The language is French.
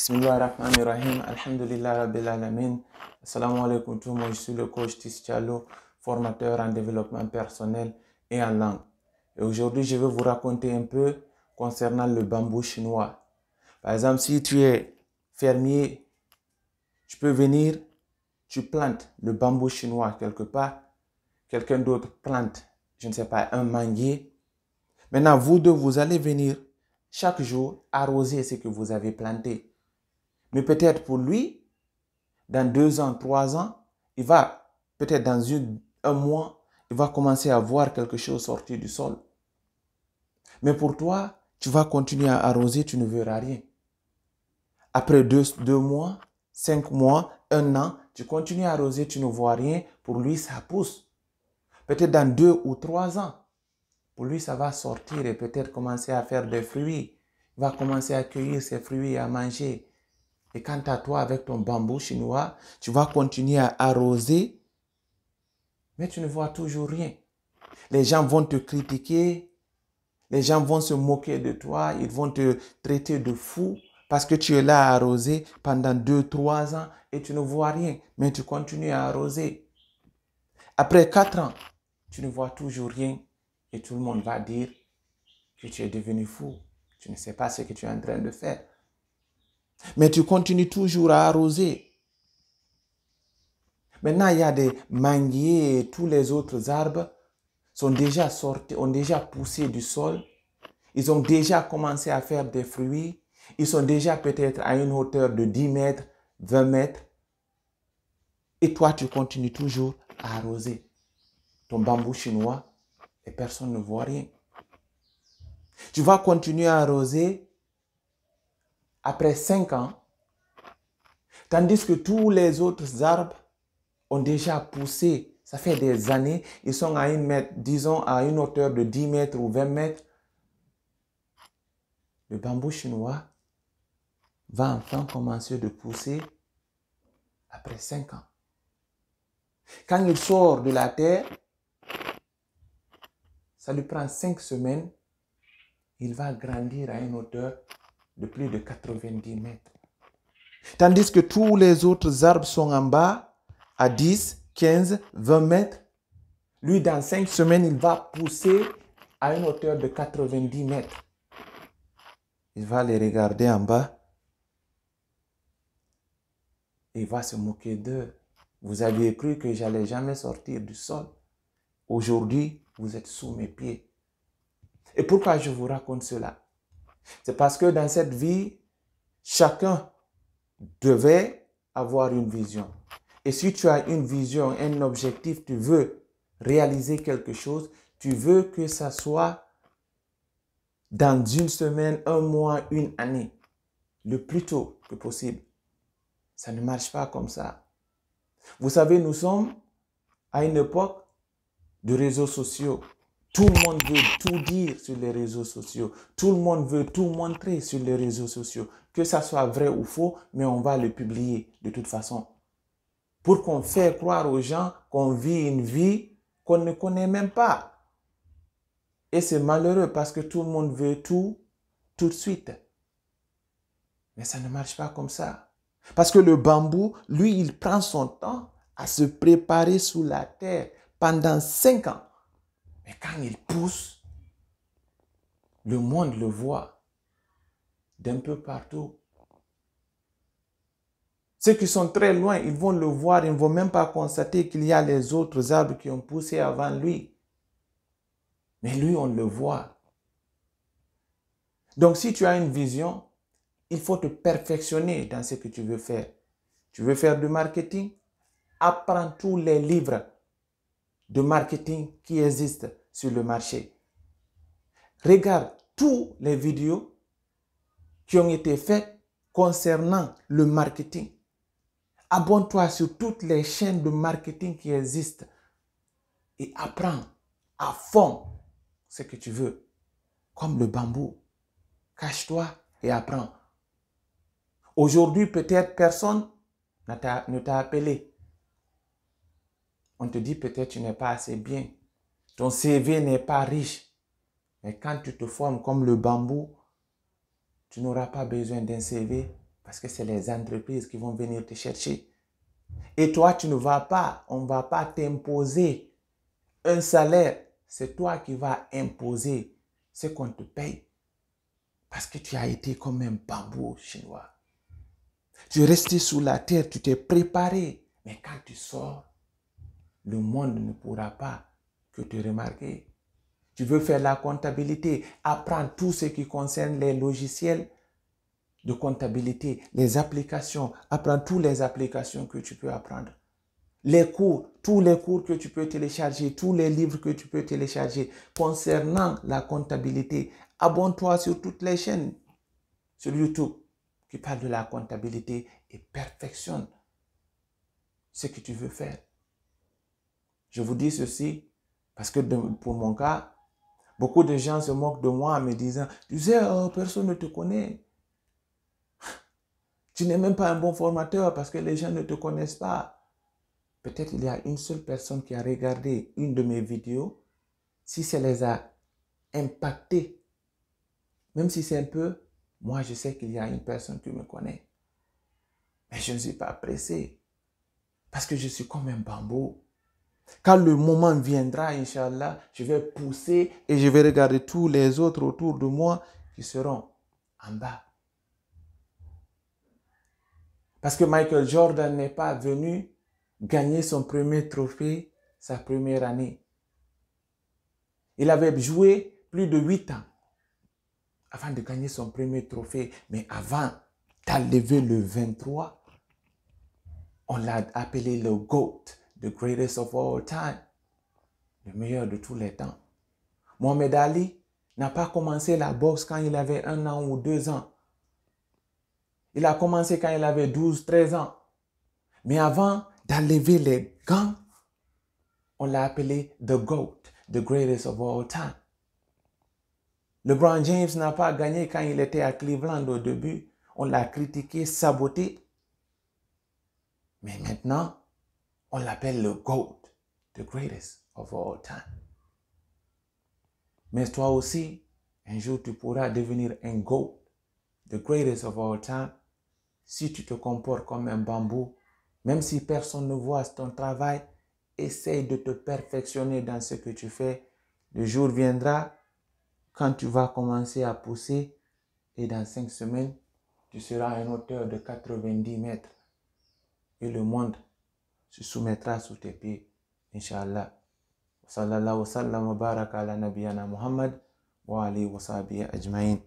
Bismillahirrahmanirrahim. Alhamdulillah Rabbil Alamin. Assalamu alaikum tout le monde. Je suis le coach Tis Diallo, formateur en développement personnel et en langue. Et aujourd'hui, je vais vous raconter un peu concernant le bambou chinois. Par exemple, si tu es fermier, tu peux venir, tu plantes le bambou chinois quelque part. Quelqu'un d'autre plante, je ne sais pas, un manguier. Maintenant, vous deux, vous allez venir chaque jour arroser ce que vous avez planté. Mais peut-être pour lui, dans 2 ans, 3 ans, il va, peut-être dans un mois, il va commencer à voir quelque chose sortir du sol. Mais pour toi, tu vas continuer à arroser, tu ne verras rien. Après 2 mois, 5 mois, 1 an, tu continues à arroser, tu ne vois rien. Pour lui, ça pousse. Peut-être dans 2 ou 3 ans, pour lui, ça va sortir et peut-être commencer à faire des fruits. Il va commencer à cueillir ses fruits et à manger. Et quant à toi, avec ton bambou chinois, tu vas continuer à arroser, mais tu ne vois toujours rien. Les gens vont te critiquer, les gens vont se moquer de toi, ils vont te traiter de fou parce que tu es là à arroser pendant 2-3 ans et tu ne vois rien, mais tu continues à arroser. Après 4 ans, tu ne vois toujours rien et tout le monde va dire que tu es devenu fou. Tu ne sais pas ce que tu es en train de faire. Mais tu continues toujours à arroser. Maintenant, il y a des manguiers et tous les autres arbres sont déjà sortis, ont déjà poussé du sol. Ils ont déjà commencé à faire des fruits. Ils sont déjà peut-être à une hauteur de 10 mètres, 20 mètres. Et toi, tu continues toujours à arroser ton bambou chinois et personne ne voit rien. Tu vas continuer à arroser après 5 ans, tandis que tous les autres arbres ont déjà poussé. Ça fait des années, ils sont à disons à une hauteur de 10 mètres ou 20 mètres. Le bambou chinois va enfin commencer de pousser après 5 ans. Quand il sort de la terre, ça lui prend 5 semaines. Il va grandir à une hauteur de plus de 90 mètres. Tandis que tous les autres arbres sont en bas à 10, 15, 20 mètres. Lui, dans 5 semaines, il va pousser à une hauteur de 90 mètres. Il va les regarder en bas et il va se moquer d'eux. Vous aviez cru que j'allais jamais sortir du sol. Aujourd'hui, vous êtes sous mes pieds. Et pourquoi je vous raconte cela? C'est parce que dans cette vie, chacun devait avoir une vision. Et si tu as une vision, un objectif, tu veux réaliser quelque chose, tu veux que ça soit dans 1 semaine, 1 mois, 1 année, le plus tôt que possible. Ça ne marche pas comme ça. Vous savez, nous sommes à une époque de réseaux sociaux. Tout le monde veut tout dire sur les réseaux sociaux. Tout le monde veut tout montrer sur les réseaux sociaux. Que ça soit vrai ou faux, mais on va le publier de toute façon. Pour qu'on fasse croire aux gens qu'on vit une vie qu'on ne connaît même pas. Et c'est malheureux parce que tout le monde veut tout de suite. Mais ça ne marche pas comme ça. Parce que le bambou, lui, il prend son temps à se préparer sous la terre pendant 5 ans. Mais quand il pousse, le monde le voit d'un peu partout. Ceux qui sont très loin, ils vont le voir, ils ne vont même pas constater qu'il y a les autres arbres qui ont poussé avant lui. Mais lui, on le voit. Donc, si tu as une vision, il faut te perfectionner dans ce que tu veux faire. Tu veux faire du marketing? Apprends tous les livres de marketing qui existent sur le marché. Regarde toutes les vidéos qui ont été faites concernant le marketing. Abonne-toi sur toutes les chaînes de marketing qui existent et apprends à fond ce que tu veux. Comme le bambou. Cache-toi et apprends. Aujourd'hui, peut-être personne ne t'a appelé. On te dit peut-être tu n'es pas assez bien. Ton CV n'est pas riche. Mais quand tu te formes comme le bambou, tu n'auras pas besoin d'un CV Parce que c'est les entreprises qui vont venir te chercher. Et toi, tu ne vas pas, on ne va pas t'imposer un salaire. C'est toi qui vas imposer ce qu'on te paye. Parce que tu as été comme un bambou chinois. Tu es resté sous la terre, tu t'es préparé. Mais quand tu sors, le monde ne pourra pas que te remarquer. Tu veux faire la comptabilité, apprendre tout ce qui concerne les logiciels de comptabilité, les applications, apprendre toutes les applications que tu peux apprendre. Les cours, tous les cours que tu peux télécharger, tous les livres que tu peux télécharger concernant la comptabilité. Abonne-toi sur toutes les chaînes sur YouTube qui parlent de la comptabilité et perfectionne ce que tu veux faire. Je vous dis ceci parce que pour mon cas, beaucoup de gens se moquent de moi en me disant, tu sais, personne ne te connaît. Tu n'es même pas un bon formateur parce que les gens ne te connaissent pas. Peut-être il y a une seule personne qui a regardé une de mes vidéos. Si ça les a impactés, même si c'est un peu, moi je sais qu'il y a une personne qui me connaît. Mais je ne suis pas pressé parce que je suis comme un bambou. Quand le moment viendra, Inch'Allah, je vais pousser et je vais regarder tous les autres autour de moi qui seront en bas. Parce que Michael Jordan n'est pas venu gagner son premier trophée sa première année. Il avait joué plus de 8 ans avant de gagner son premier trophée. Mais avant d'enlever le 23, on l'a appelé le GOAT, the greatest of all time, le meilleur de tous les temps. Mohamed Ali n'a pas commencé la boxe quand il avait 1 an ou 2 ans. Il a commencé quand il avait 12, 13 ans. Mais avant d'enlever les gants, on l'a appelé the GOAT, the greatest of all time. LeBron James n'a pas gagné quand il était à Cleveland au début. On l'a critiqué, saboté. Mais maintenant, on l'appelle le GOAT, the greatest of all time. Mais toi aussi, un jour tu pourras devenir un GOAT, the greatest of all time, si tu te comportes comme un bambou. Même si personne ne voit ton travail, essaye de te perfectionner dans ce que tu fais. Le jour viendra quand tu vas commencer à pousser et dans 5 semaines, tu seras à une hauteur de 90 mètres. Et le monde se soumettra sous tes pieds, Inch'Allah. Sallallahu wa sallam wa baraka ala nabiyana Muhammad wa alihi wa sahbihi ajma'in.